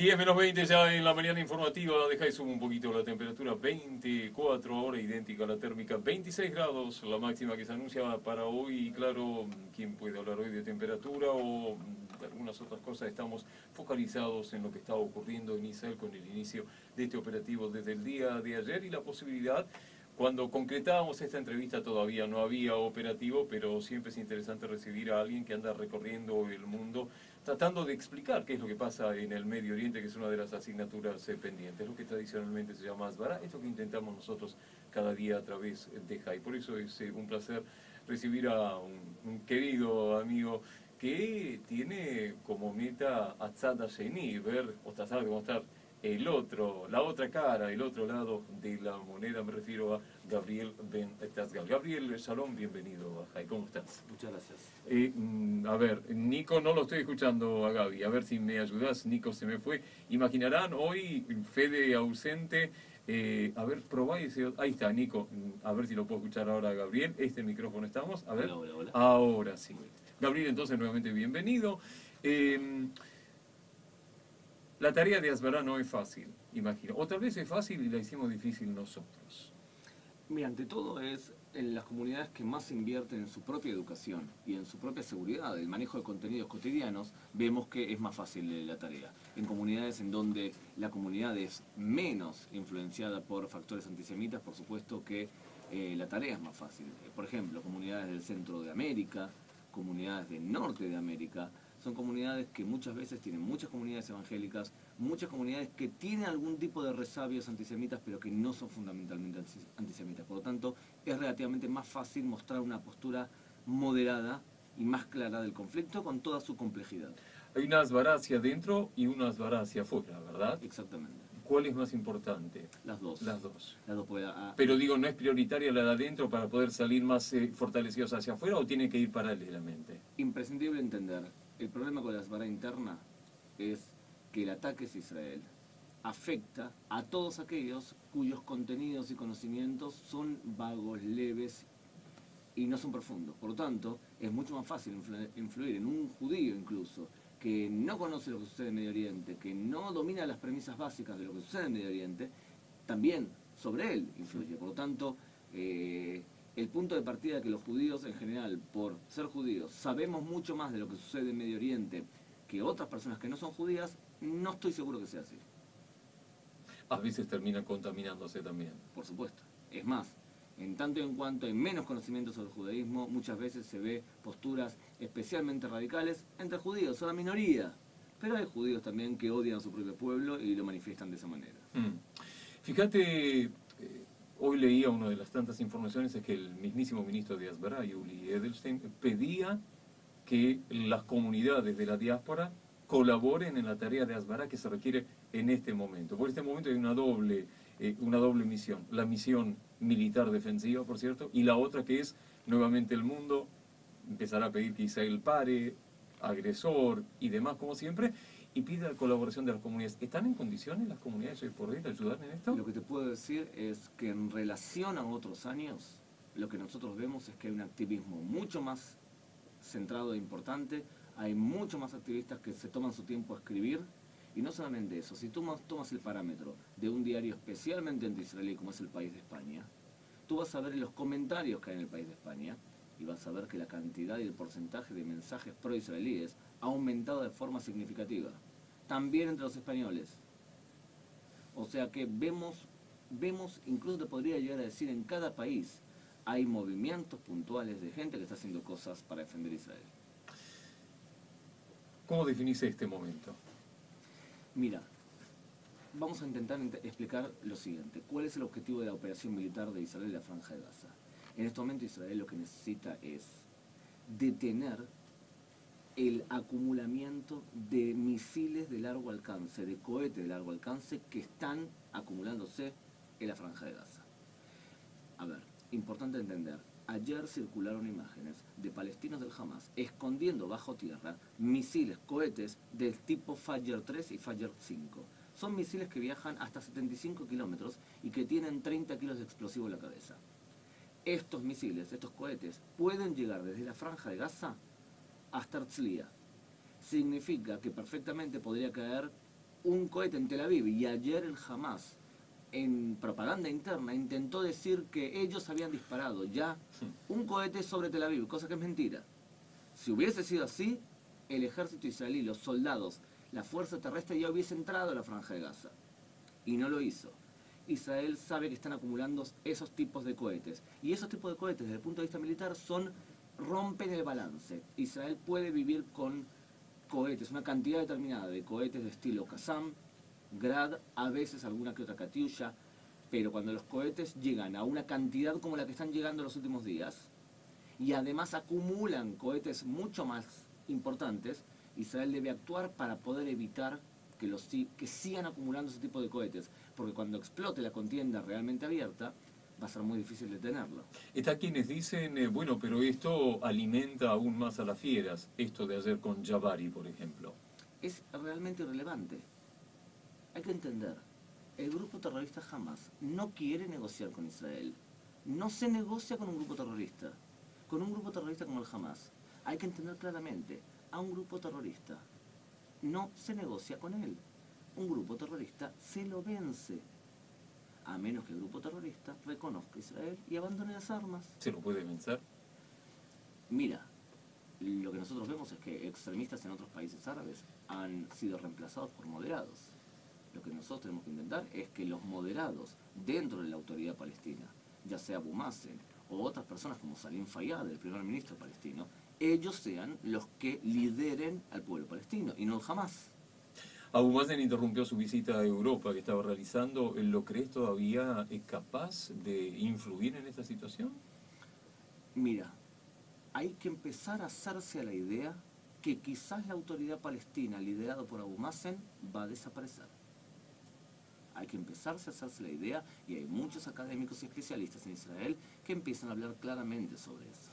10 menos 20 ya en la mañana informativa, dejáis un poquito la temperatura, 24 horas, idéntica a la térmica, 26 grados, la máxima que se anuncia para hoy. Y claro, ¿quién puede hablar hoy de temperatura o de algunas otras cosas? Estamos focalizados en lo que está ocurriendo en Israel con el inicio de este operativo desde el día de ayer y la posibilidad. Cuando concretábamos esta entrevista todavía no había operativo, pero siempre es interesante recibir a alguien que anda recorriendo el mundo tratando de explicar qué es lo que pasa en el Medio Oriente, que es una de las asignaturas pendientes, lo que tradicionalmente se llama Asbará, esto que intentamos nosotros cada día a través de JAI. Por eso es un placer recibir a un querido amigo que tiene como meta a Tzad Sheni, ver o tratar de mostrar el otro, la otra cara, el otro lado de la moneda. Me refiero a Gabriel Ben Tazgal. Gabriel, Shalom, bienvenido a JAI. ¿Cómo estás? Muchas gracias. A ver, Nico, no lo estoy escuchando a Gaby. A ver si me ayudas. Nico se me fue. Imaginarán hoy Fede ausente. A ver, probá ese. Ahí está, Nico. A ver si lo puedo escuchar ahora a Gabriel. Este micrófono estamos. A ver. Hola, hola, hola. Ahora sí. Gabriel, entonces nuevamente bienvenido. Eh, la tarea de Asbará no es fácil, imagino. O tal vez es fácil y la hicimos difícil nosotros. Mira, ante todo es en las comunidades que más invierten en su propia educación y en su propia seguridad, el manejo de contenidos cotidianos, vemos que es más fácil la tarea. En comunidades en donde la comunidad es menos influenciada por factores antisemitas, por supuesto que la tarea es más fácil. Por ejemplo, comunidades del centro de América, comunidades del norte de América, son comunidades que muchas veces tienen muchas comunidades evangélicas, muchas comunidades que tienen algún tipo de resabios antisemitas, pero que no son fundamentalmente antisemitas. Por lo tanto, es relativamente más fácil mostrar una postura moderada y más clara del conflicto con toda su complejidad. Hay una Asbará hacia adentro y una Asbará hacia afuera, ¿verdad? Exactamente. ¿Cuál es más importante? Las dos. Las dos. Las dos Pero digo, ¿no es prioritaria la de adentro para poder salir más fortalecidos hacia afuera o tiene que ir paralelamente? Imprescindible entender, el problema con la Asbará interna es que el ataque es Israel. Afecta a todos aquellos cuyos contenidos y conocimientos son vagos, leves y no son profundos. Por lo tanto, es mucho más fácil influir en un judío incluso, que no conoce lo que sucede en Medio Oriente, que no domina las premisas básicas de lo que sucede en Medio Oriente, también sobre él influye. Por lo tanto, el punto de partida de que los judíos en general, por ser judíos, sabemos mucho más de lo que sucede en Medio Oriente que otras personas que no son judías, no estoy seguro que sea así. A veces termina contaminándose también. Por supuesto. Es más, en tanto y en cuanto hay menos conocimiento sobre el judaísmo, muchas veces se ve posturas especialmente radicales entre judíos, son la minoría. Pero hay judíos también que odian a su propio pueblo y lo manifiestan de esa manera. Fíjate, hoy leía una de las tantas informaciones, es que el mismísimo ministro de Asbará, Yuli Edelstein, pedía que las comunidades de la diáspora colaboren en la tarea de Asbará que se requiere en este momento. Por este momento hay una doble misión. La misión militar defensiva, por cierto, y la otra que es, nuevamente el mundo empezará a pedir que Israel pare, agresor y demás, como siempre, y pide la colaboración de las comunidades. ¿Están en condiciones las comunidades hoy por hoy de ayudar en esto? Lo que te puedo decir es que en relación a otros años, lo que nosotros vemos es que hay un activismo mucho más centrado e importante, hay muchos más activistas que se toman su tiempo a escribir, y no solamente eso, si tú tomas el parámetro de un diario especialmente anti-israelí como es El País de España, tú vas a ver los comentarios que hay en El País de España, y vas a ver que la cantidad y el porcentaje de mensajes pro-israelíes ha aumentado de forma significativa, también entre los españoles. O sea que vemos, incluso te podría llegar a decir, en cada país hay movimientos puntuales de gente que está haciendo cosas para defender a Israel. ¿Cómo definís este momento? Mira, vamos a intentar explicar lo siguiente. ¿Cuál es el objetivo de la operación militar de Israel en la Franja de Gaza? En este momento Israel lo que necesita es detener el acumulamiento de misiles de largo alcance, de cohetes de largo alcance que están acumulándose en la Franja de Gaza. A ver, importante entender, ayer circularon imágenes de palestinos del Hamas escondiendo bajo tierra misiles, cohetes del tipo Fajr 3 y Fajr 5. Son misiles que viajan hasta 75 kilómetros y que tienen 30 kilos de explosivo en la cabeza. Estos misiles, estos cohetes, pueden llegar desde la Franja de Gaza hasta Herzliya. Significa que perfectamente podría caer un cohete en Tel Aviv y ayer el Hamas en propaganda interna intentó decir que ellos habían disparado ya un cohete sobre Tel Aviv, cosa que es mentira. Si hubiese sido así, el ejército israelí, los soldados, la fuerza terrestre ya hubiese entrado a la franja de Gaza. Y no lo hizo. Israel sabe que están acumulando esos tipos de cohetes. Y esos tipos de cohetes, desde el punto de vista militar, rompen el balance. Israel puede vivir con cohetes, una cantidad determinada de cohetes de estilo Qassam, Grad, a veces alguna que otra Katyusha, pero cuando los cohetes llegan a una cantidad como la que están llegando en los últimos días, y además acumulan cohetes mucho más importantes, Israel debe actuar para poder evitar que sigan acumulando ese tipo de cohetes, porque cuando explote la contienda realmente abierta, va a ser muy difícil detenerlo. Está quienes dicen, bueno, pero esto alimenta aún más a las fieras, esto de ayer con Jabari, por ejemplo. Es realmente irrelevante. Hay que entender, el grupo terrorista Hamas no quiere negociar con Israel. No se negocia con un grupo terrorista. Con un grupo terrorista como el Hamas, hay que entender claramente, a un grupo terrorista no se negocia con él. Un grupo terrorista se lo vence, a menos que el grupo terrorista reconozca a Israel y abandone las armas. ¿Se lo puede vencer? Mira, lo que nosotros vemos es que extremistas en otros países árabes han sido reemplazados por moderados. Lo que nosotros tenemos que intentar es que los moderados dentro de la autoridad palestina, ya sea Abu Mazen o otras personas como Salim Fayyad, el primer ministro palestino, ellos sean los que lideren al pueblo palestino y no el Hamas. Abu Mazen interrumpió su visita a Europa que estaba realizando. ¿Lo crees todavía capaz de influir en esta situación? Mira, hay que empezar a hacerse a la idea que quizás la autoridad palestina liderada por Abu Mazen va a desaparecer. Hay que empezarse a hacerse la idea y hay muchos académicos y especialistas en Israel que empiezan a hablar claramente sobre eso.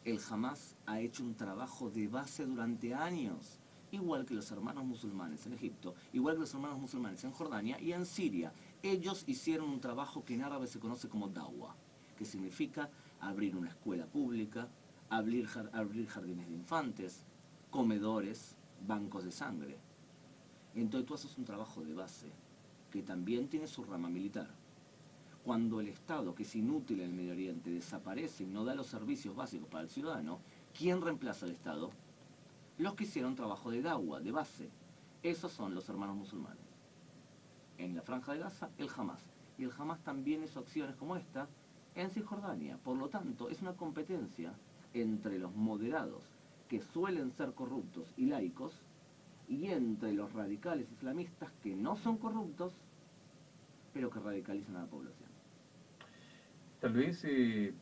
El Hamas ha hecho un trabajo de base durante años, igual que los hermanos musulmanes en Egipto, igual que los hermanos musulmanes en Jordania y en Siria. Ellos hicieron un trabajo que en árabe se conoce como dawa, que significa abrir una escuela pública, abrir jardines de infantes, comedores, bancos de sangre. Entonces tú haces un trabajo de base, que también tiene su rama militar. Cuando el Estado, que es inútil en el Medio Oriente, desaparece y no da los servicios básicos para el ciudadano, ¿quién reemplaza al Estado? Los que hicieron trabajo de dawa, de base. Esos son los hermanos musulmanes. En la Franja de Gaza, el Hamas. Y el Hamas también hizo acciones como esta en Cisjordania. Por lo tanto, es una competencia entre los moderados, que suelen ser corruptos y laicos, y entre los radicales islamistas que no son corruptos, pero que radicalizan a la población. Tal vez en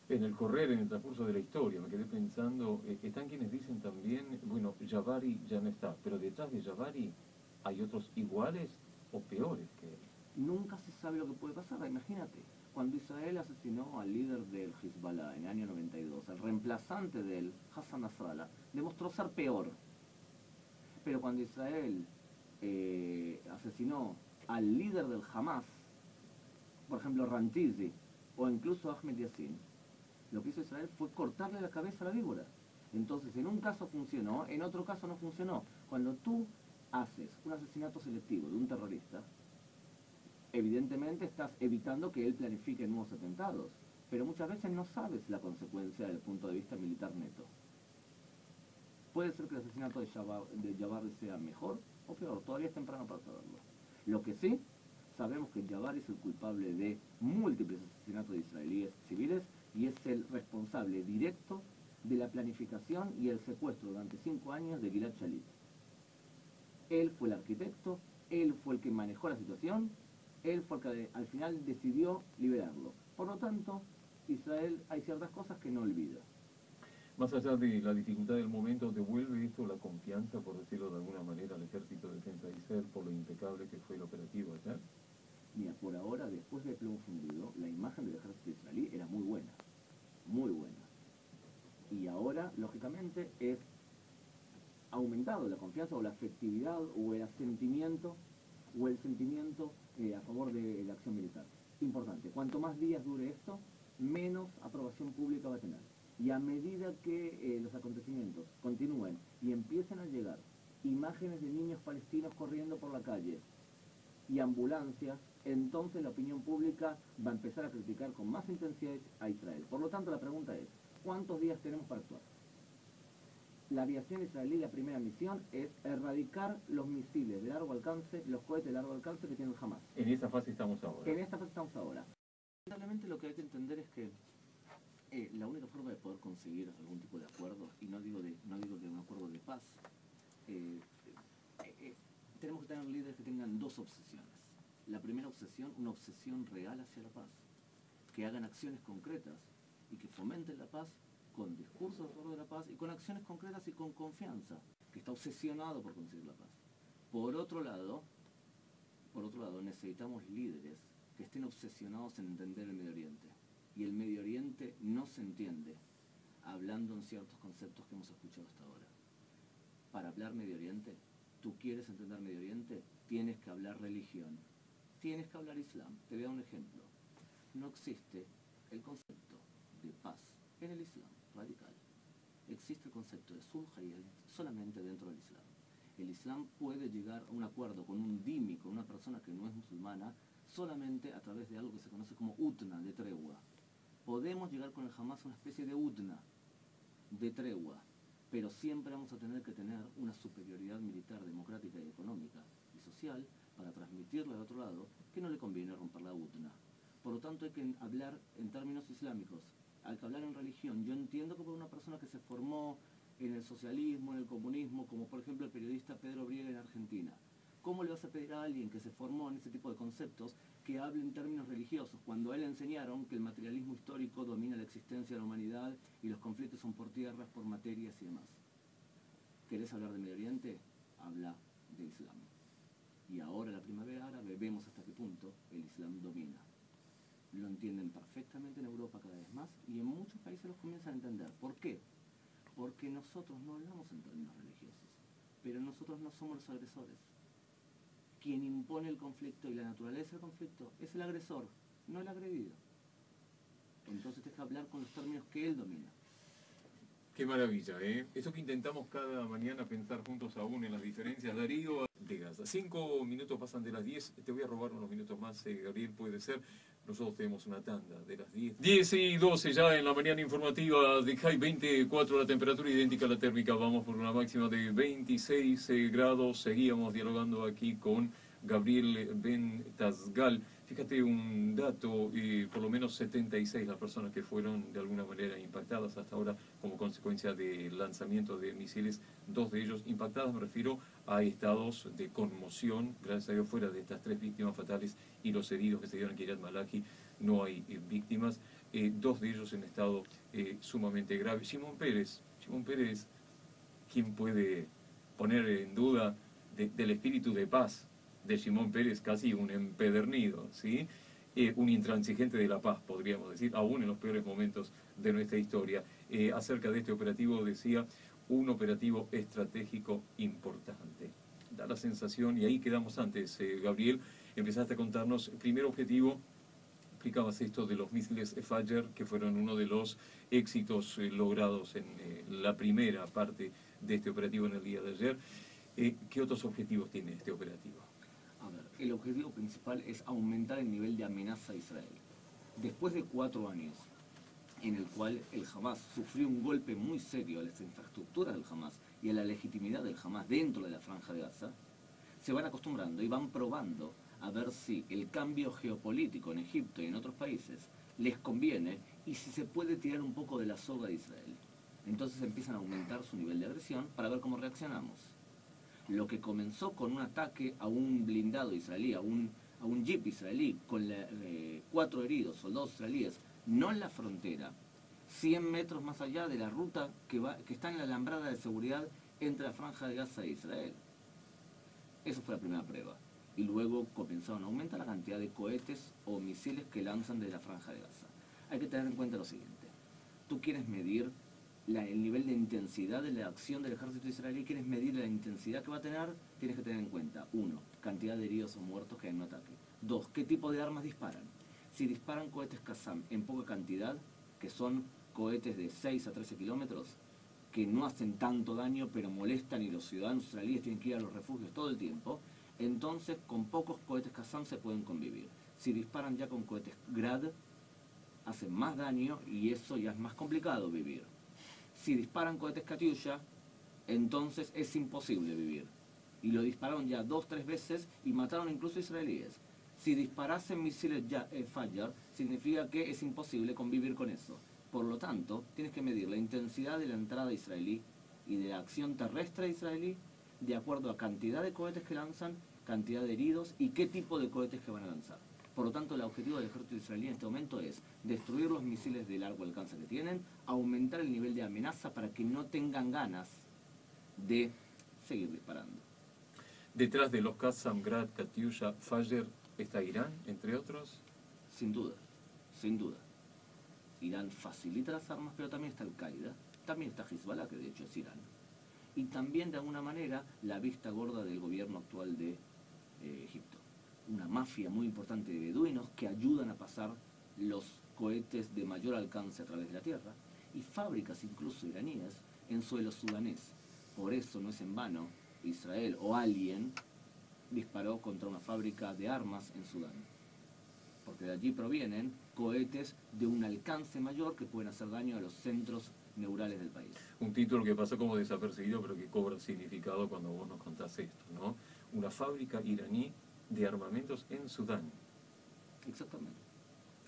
el correr, en el transcurso de la historia, me quedé pensando, están quienes dicen también, bueno, Jabari ya no está, pero detrás de Jabari hay otros iguales o peores que él. Nunca se sabe lo que puede pasar, imagínate. Cuando Israel asesinó al líder del Hezbollah en el año 92, el reemplazante de él, Hassan Nasrallah, demostró ser peor. Pero cuando Israel asesinó al líder del Hamas, por ejemplo Rantizi, o incluso Ahmed Yassin, lo que hizo Israel fue cortarle la cabeza a la víbora. Entonces, en un caso funcionó, en otro caso no funcionó. Cuando tú haces un asesinato selectivo de un terrorista, evidentemente estás evitando que él planifique nuevos atentados, pero muchas veces no sabes la consecuencia desde el punto de vista militar neto. Puede ser que el asesinato de Jabari sea mejor o peor, todavía es temprano para saberlo. Lo que sí, sabemos que Jabari es el culpable de múltiples asesinatos de israelíes civiles y es el responsable directo de la planificación y el secuestro durante 5 años de Gilad Shalit. Él fue el arquitecto, él fue el que manejó la situación, él fue el que al final decidió liberarlo. Por lo tanto, Israel hay ciertas cosas que no olvida. Más allá de la dificultad del momento, ¿devuelve esto la confianza, por decirlo de alguna manera, al Ejército de Defensa de Israel por lo impecable que fue el operativo ayer? Mira, por ahora, después del plomo fundido, la imagen del ejército israelí era muy buena, muy buena. Y ahora, lógicamente, es aumentado la confianza o la afectividad o el sentimiento a favor de la acción militar. Importante, cuanto más días dure esto, menos aprobación pública va a tener. Y a medida que los acontecimientos continúen y empiecen a llegar imágenes de niños palestinos corriendo por la calle y ambulancias, entonces la opinión pública va a empezar a criticar con más intensidad a Israel. Por lo tanto, la pregunta es, ¿cuántos días tenemos para actuar? La aviación israelí, la primera misión es erradicar los misiles de largo alcance, los cohetes de largo alcance que tiene el Hamas. En esa fase estamos ahora. En esta fase estamos ahora. Lamentablemente lo que hay que entender es que la única forma de poder conseguir algún tipo de acuerdo, y no digo de un acuerdo de paz, tenemos que tener líderes que tengan dos obsesiones. La primera obsesión, una obsesión real hacia la paz, que hagan acciones concretas y que fomenten la paz con discursos a favor de la paz y con acciones concretas y con confianza, que está obsesionado por conseguir la paz. Por otro lado, necesitamos líderes que estén obsesionados en entender el Medio Oriente. Y el Medio Oriente no se entiende hablando en ciertos conceptos que hemos escuchado hasta ahora. Para hablar Medio Oriente, tú quieres entender Medio Oriente, tienes que hablar religión, tienes que hablar Islam. Te voy a dar un ejemplo. No existe el concepto de paz en el Islam radical. Existe el concepto de sulh solamente dentro del Islam. El Islam puede llegar a un acuerdo con un dhimmi, con una persona que no es musulmana, solamente a través de algo que se conoce como utna, de tregua. Podemos llegar con el Hamas a una especie de utna, de tregua, pero siempre vamos a tener que tener una superioridad militar, democrática y económica y social para transmitirle al otro lado que no le conviene romper la utna. Por lo tanto, hay que hablar en términos islámicos, hay que hablar en religión. Yo entiendo que por una persona que se formó en el socialismo, en el comunismo, como por ejemplo el periodista Pedro Briega en Argentina, ¿cómo le vas a pedir a alguien que se formó en ese tipo de conceptos que hable en términos religiosos, cuando a él le enseñaron que el materialismo histórico domina la existencia de la humanidad y los conflictos son por tierras, por materias y demás? ¿Querés hablar de Medio Oriente? Habla de Islam. Y ahora, la primavera árabe, vemos hasta qué punto el Islam domina. Lo entienden perfectamente en Europa cada vez más y en muchos países los comienzan a entender. ¿Por qué? Porque nosotros no hablamos en términos religiosos, pero nosotros no somos los agresores. Quien impone el conflicto y la naturaleza del conflicto es el agresor, no el agredido. Entonces tienes que hablar con los términos que él domina. Qué maravilla, ¿eh? Eso que intentamos cada mañana pensar juntos aún en las diferencias. Darío, de Gaza. 5 minutos pasan de las 10. Te voy a robar unos minutos más, Gabriel, puede ser. Nosotros tenemos una tanda de las 10. 10 y 12 ya en la mañana informativa de High 24, la temperatura idéntica a la térmica. Vamos por una máxima de 26 grados. Seguíamos dialogando aquí con Gabriel Ben Tazgal. Fíjate un dato, por lo menos 76 las personas que fueron de alguna manera impactadas hasta ahora como consecuencia del lanzamiento de misiles, 2 de ellos impactadas, me refiero a estados de conmoción, gracias a Dios fuera de estas 3 víctimas fatales y los heridos que se dieron en Kiryat Malaki, no hay víctimas, 2 de ellos en estado sumamente grave. Shimon Peres, ¿quién puede poner en duda del espíritu de paz de Shimon Peres, casi un empedernido, ¿sí? Un intransigente de la paz, podríamos decir, aún en los peores momentos de nuestra historia? Acerca de este operativo decía, un operativo estratégico importante. Da la sensación, y ahí quedamos antes, Gabriel, empezaste a contarnos, el primer objetivo, explicabas esto de los misiles Fajr, que fueron uno de los éxitos logrados en la primera parte de este operativo en el día de ayer. ¿Qué otros objetivos tiene este operativo? A ver, el objetivo principal es aumentar el nivel de amenaza a Israel. Después de 4 años en el cual el Hamas sufrió un golpe muy serio a las infraestructuras del Hamas y a la legitimidad del Hamas dentro de la Franja de Gaza, se van acostumbrando y van probando a ver si el cambio geopolítico en Egipto y en otros países les conviene y si se puede tirar un poco de la soga de Israel. Entonces empiezan a aumentar su nivel de agresión para ver cómo reaccionamos. Lo que comenzó con un ataque a un blindado israelí, a un jeep israelí, con 4 heridos, soldados israelíes, no en la frontera, 100 metros más allá de la ruta que está en la alambrada de seguridad entre la Franja de Gaza e Israel. Esa fue la primera prueba. Y luego comenzaron a aumentar la cantidad de cohetes o misiles que lanzan de la Franja de Gaza. Hay que tener en cuenta lo siguiente. Tú quieres medir el nivel de intensidad de la acción del ejército israelí, quieres medir la intensidad que va a tener, tienes que tener en cuenta, 1, cantidad de heridos o muertos que hay en un ataque. 2, qué tipo de armas disparan. Si disparan cohetes Qassam en poca cantidad, que son cohetes de 6 a 13 kilómetros, que no hacen tanto daño, pero molestan y los ciudadanos israelíes tienen que ir a los refugios todo el tiempo, entonces con pocos cohetes Qassam se pueden convivir. Si disparan ya con cohetes Grad, hacen más daño y eso ya es más complicado vivir. Si disparan cohetes Katyusha, entonces es imposible vivir. Y lo dispararon ya 2 o 3 veces y mataron incluso israelíes. Si disparasen misiles Fayar, significa que es imposible convivir con eso. Por lo tanto, tienes que medir la intensidad de la entrada israelí y de la acción terrestre israelí de acuerdo a cantidad de cohetes que lanzan, cantidad de heridos y qué tipo de cohetes que van a lanzar. Por lo tanto, el objetivo del ejército israelí en este momento es destruir los misiles de largo alcance que tienen, aumentar el nivel de amenaza para que no tengan ganas de seguir disparando. Detrás de los Qassam, Grad, Katyusha, Fajr, está Irán, entre otros. Sin duda, sin duda. Irán facilita las armas, pero también está Al-Qaeda, también está Hezbollah, que de hecho es Irán. Y también, de alguna manera, la vista gorda del gobierno actual de Egipto. Una mafia muy importante de beduinos que ayudan a pasar los cohetes de mayor alcance a través de la tierra y fábricas incluso iraníes en suelo sudanés. Por eso no es en vano Israel o alguien disparó contra una fábrica de armas en Sudán. Porque de allí provienen cohetes de un alcance mayor que pueden hacer daño a los centros neurales del país. Un título que pasó como desapercibido, pero que cobra significado cuando vos nos contás esto, ¿no? Una fábrica iraní de armamentos en Sudán. Exactamente,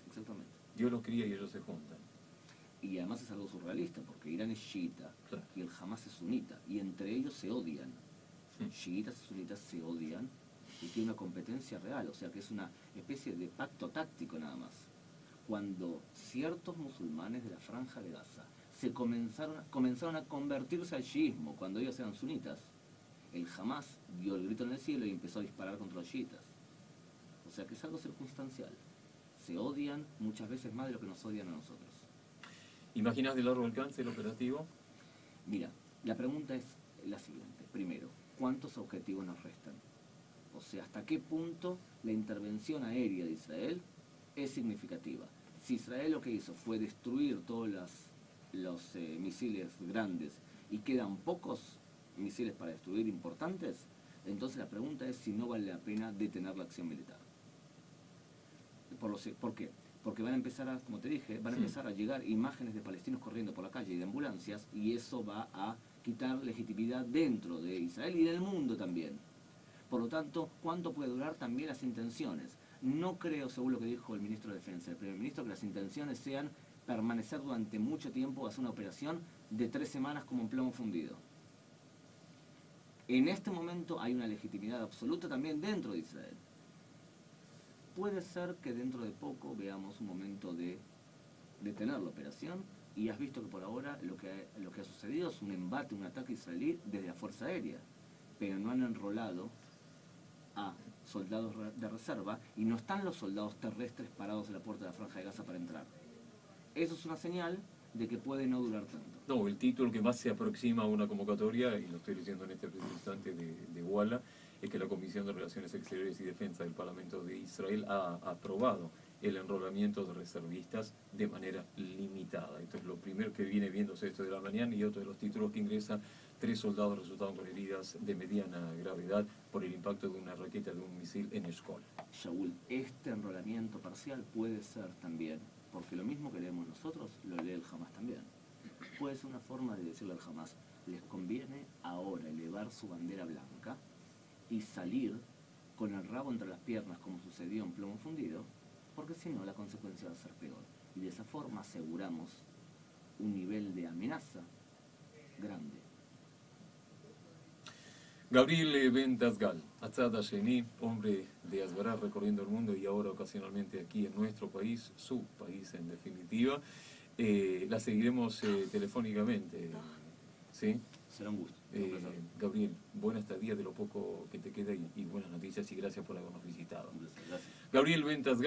exactamente. Dios los cría y ellos se juntan. Y además es algo surrealista, porque Irán es chiita, Claro. y el Hamas es sunita, y entre ellos se odian. Sí. Chiitas y sunitas se odian, y tiene una competencia real, o sea que es una especie de pacto táctico nada más. Cuando ciertos musulmanes de la Franja de Gaza comenzaron a convertirse al chiismo, cuando ellos eran sunitas, el Hamas dio el grito en el cielo y empezó a disparar contra los chiitas. O sea que es algo circunstancial. Se odian muchas veces más de lo que nos odian a nosotros. ¿Imaginas de largo alcance el operativo? Mira, la pregunta es la siguiente. Primero, ¿cuántos objetivos nos restan? O sea, ¿hasta qué punto la intervención aérea de Israel es significativa? Si Israel lo que hizo fue destruir todos los misiles grandes y quedan pocos misiles para destruir importantes, entonces la pregunta es si no vale la pena detener la acción militar. ¿Por qué? Porque van a empezar a, como te dije, van a empezar a llegar imágenes de palestinos corriendo por la calle y de ambulancias, y eso va a quitar legitimidad dentro de Israel y del mundo también. Por lo tanto, ¿cuánto puede durar también las intenciones? No creo, según lo que dijo el ministro de Defensa, el primer ministro, que las intenciones sean permanecer durante mucho tiempo o hacer una operación de 3 semanas como un plomo fundido. En este momento hay una legitimidad absoluta también dentro de Israel. Puede ser que dentro de poco veamos un momento de detener la operación, y has visto que por ahora lo que ha sucedido es un embate, un ataque israelí desde la Fuerza Aérea, pero no han enrolado a soldados de reserva y no están los soldados terrestres parados en la puerta de la Franja de Gaza para entrar. Eso es una señal de que puede no durar tanto. No, el título que más se aproxima a una convocatoria, y lo estoy leyendo en este preciso instante de Walla, es que la Comisión de Relaciones Exteriores y Defensa del Parlamento de Israel ha aprobado el enrolamiento de reservistas de manera limitada. Esto es lo primero que viene viéndose esto de la mañana, y otro de los títulos que ingresa: 3 soldados resultaron con heridas de mediana gravedad por el impacto de una raqueta de un misil en Eshkol. Shaul, este enrolamiento parcial puede ser también, porque lo mismo que leemos nosotros, lo lee el Hamas también. Puede ser una forma de decirle al Hamas: les conviene ahora elevar su bandera blanca y salir con el rabo entre las piernas, como sucedió en Plomo Fundido, porque si no la consecuencia va a ser peor. Y de esa forma aseguramos un nivel de amenaza grande. Gabriel Ventasgal, Atzad Asheni, hombre de Asbará recorriendo el mundo y ahora ocasionalmente aquí en nuestro país, su país en definitiva. La seguiremos telefónicamente, ¿sí? Será un gusto. Un placer. Gabriel, buena estadía de lo poco que te queda y buenas noticias, y gracias por habernos visitado. Un placer. Gracias. Gabriel Ventasgal.